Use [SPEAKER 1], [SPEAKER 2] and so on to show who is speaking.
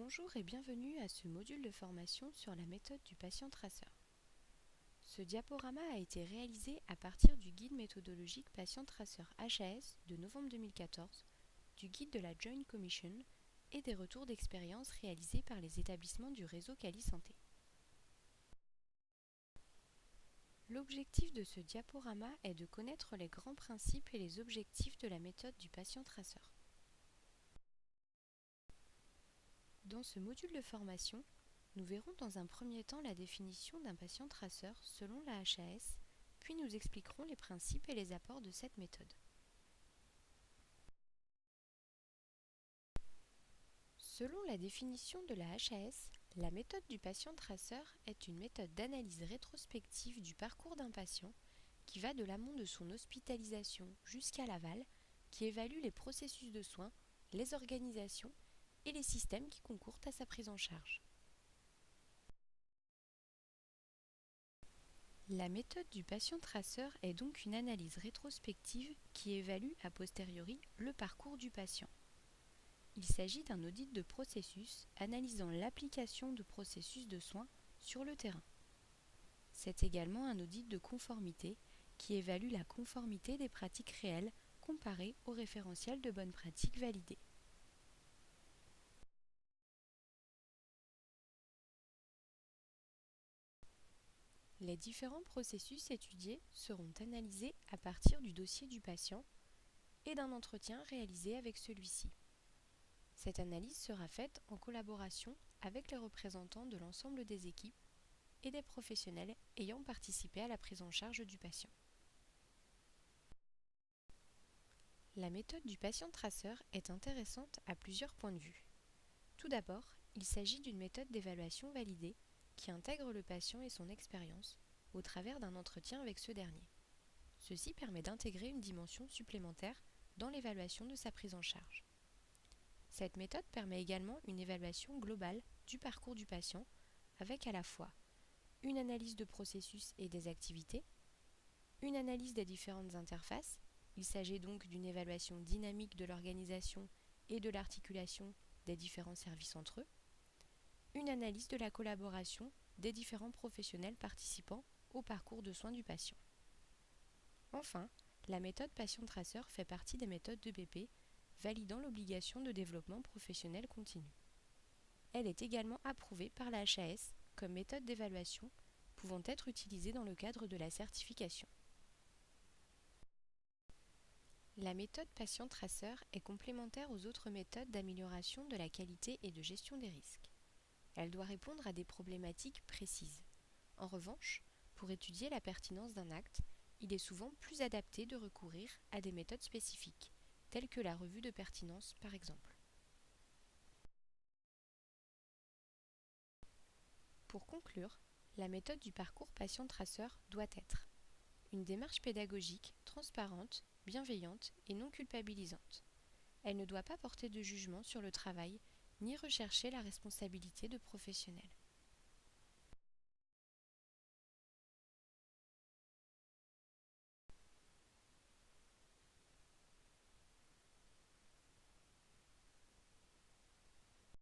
[SPEAKER 1] Bonjour et bienvenue à ce module de formation sur la méthode du patient traceur. Ce diaporama a été réalisé à partir du guide méthodologique patient traceur HAS de novembre 2014, du guide de la Joint Commission et des retours d'expérience réalisés par les établissements du réseau Cali-Santé. L'objectif de ce diaporama est de connaître les grands principes et les objectifs de la méthode du patient traceur. Dans ce module de formation, nous verrons dans un premier temps la définition d'un patient traceur selon la HAS, puis nous expliquerons les principes et les apports de cette méthode. Selon la définition de la HAS, la méthode du patient traceur est une méthode d'analyse rétrospective du parcours d'un patient qui va de l'amont de son hospitalisation jusqu'à l'aval, qui évalue les processus de soins, les organisations et les systèmes qui concourent à sa prise en charge. La méthode du patient traceur est donc une analyse rétrospective qui évalue a posteriori le parcours du patient. Il s'agit d'un audit de processus analysant l'application de processus de soins sur le terrain. C'est également un audit de conformité qui évalue la conformité des pratiques réelles comparées au référentiel de bonnes pratiques validées. Les différents processus étudiés seront analysés à partir du dossier du patient et d'un entretien réalisé avec celui-ci. Cette analyse sera faite en collaboration avec les représentants de l'ensemble des équipes et des professionnels ayant participé à la prise en charge du patient. La méthode du patient traceur est intéressante à plusieurs points de vue. Tout d'abord, il s'agit d'une méthode d'évaluation validée qui intègre le patient et son expérience au travers d'un entretien avec ce dernier. Ceci permet d'intégrer une dimension supplémentaire dans l'évaluation de sa prise en charge. Cette méthode permet également une évaluation globale du parcours du patient avec à la fois une analyse de processus et des activités, une analyse des différentes interfaces, il s'agit donc d'une évaluation dynamique de l'organisation et de l'articulation des différents services entre eux, une analyse de la collaboration des différents professionnels participants au parcours de soins du patient. Enfin, la méthode patient-traceur fait partie des méthodes de BP validant l'obligation de développement professionnel continu. Elle est également approuvée par la HAS comme méthode d'évaluation pouvant être utilisée dans le cadre de la certification. La méthode patient-traceur est complémentaire aux autres méthodes d'amélioration de la qualité et de gestion des risques. Elle doit répondre à des problématiques précises. En revanche, pour étudier la pertinence d'un acte, il est souvent plus adapté de recourir à des méthodes spécifiques, telles que la revue de pertinence par exemple. Pour conclure, la méthode du parcours patient-traceur doit être une démarche pédagogique, transparente, bienveillante et non culpabilisante. Elle ne doit pas porter de jugement sur le travail, ni rechercher la responsabilité de professionnels.